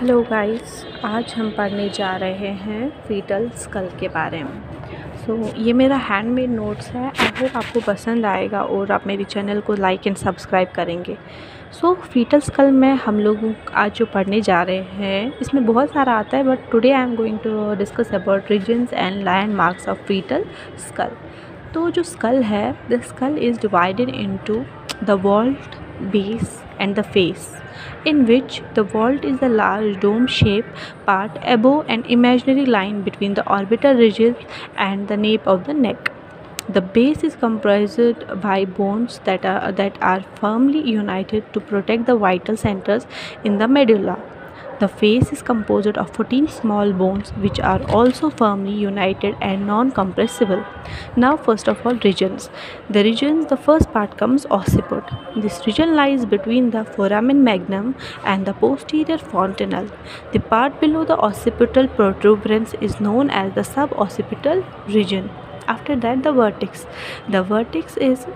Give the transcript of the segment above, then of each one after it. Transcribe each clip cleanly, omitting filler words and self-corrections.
Hello guys, आज हम पढ़ने जा रहे हैं फीटल स्कल के बारे में। ये मेरा हैंडमेड नोट्स है। आई होप आपको पसंद आएगा और आप मेरी चैनल को लाइक एंड सब्सक्राइब करेंगे। फीटल स्कल में हम लोग आज जो पढ़ने जा रहे हैं इसमें बहुत सारा आता है, but today I am going to discuss about regions and landmarks of fetal skull. तो जो स्कल है, the skull is divided into the vault, base and the face, in which the vault is the large dome-shaped part above an imaginary line between the orbital ridges and the nape of the neck. The base is comprised by bones that are firmly united to protect the vital centers in the medulla. The face is composed of 14 small bones which are also firmly united and non-compressible. Now first of all, regions. The first part comes occiput. This region lies between the foramen magnum and the posterior fontanelle. The part below the occipital protuberance is known as the suboccipital region. After that, the vertex. The vertex is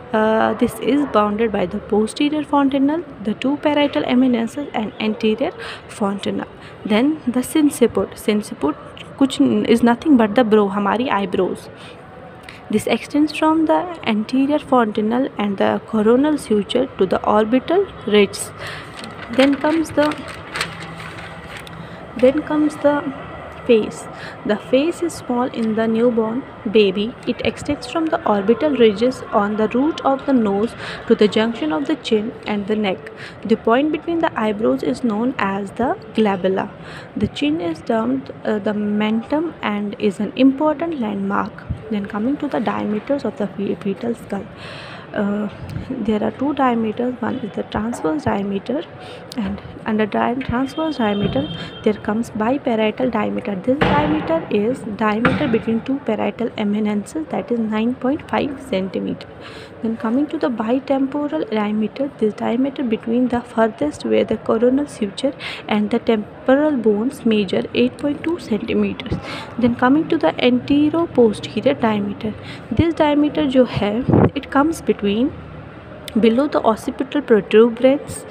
this is bounded by the posterior fontanelle, the two parietal eminences, and anterior fontanelle. Then the sinciput. Sinciput कुछ is nothing but the brow, हमारी eyebrows. This extends from the anterior fontanelle and the coronal suture to the orbital ridges. Then comes the face. The face is small in the newborn baby. It extends from the orbital ridges on the root of the nose to the junction of the chin and the neck. The point between the eyebrows is known as the glabella. The chin is termed the mentum and is an important landmark. Then coming to the diameters of the fetal skull. There are two diameters. One is the transverse diameter, and under transverse diameter there comes biparietal diameter. This diameter is diameter between two parietal eminences, that is 9.5 cm. Then coming to the bitemporal diameter, this diameter between the furthest where the coronal suture and the temporal bones measure 8.2 cm. Then coming to the antero-posterior diameter, this diameter जो है it comes between below the occipital protuberance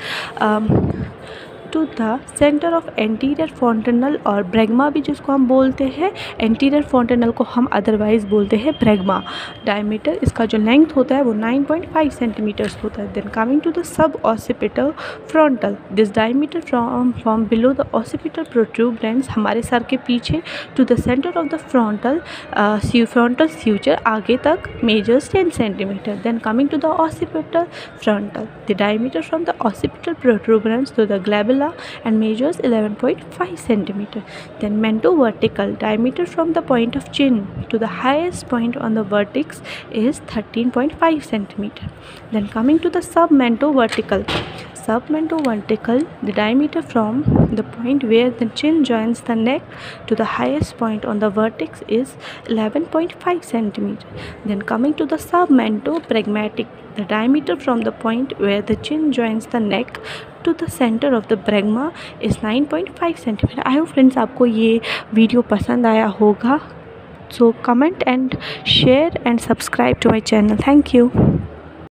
to the center of anterior fontanelle और ब्रैगमा भी जिसको हम बोलते हैं। Anterior fontanelle को हम अदरवाइज बोलते हैं ब्रैगमा। डायमीटर इसका जो लेंथ होता है वो 9.5 सेंटीमीटर्स होता है। Then coming to the sub occipital frontal, this diameter from below the occipital protuberance, हमारे सर के पीछे, to the centre of the frontal suture आगे तक measures 10 centimetre. Then coming to the occipital frontal, the diameter from the occipital protuberance to the glabella and measures 11.5 cm. Then mentovertical, diameter from the point of chin to the highest point on the vertex is 13.5 cm. Then coming to the submentovertical, the diameter from the point where the chin joins the neck to the highest point on the vertex is 11.5 cm. Then coming to the submentopragmatic, the diameter from the point where the chin joins the neck to the center of the bregma is 9.5 cm. I hope friends आपको ये video पसंद आया होगा. So comment and share and subscribe to my channel. Thank you.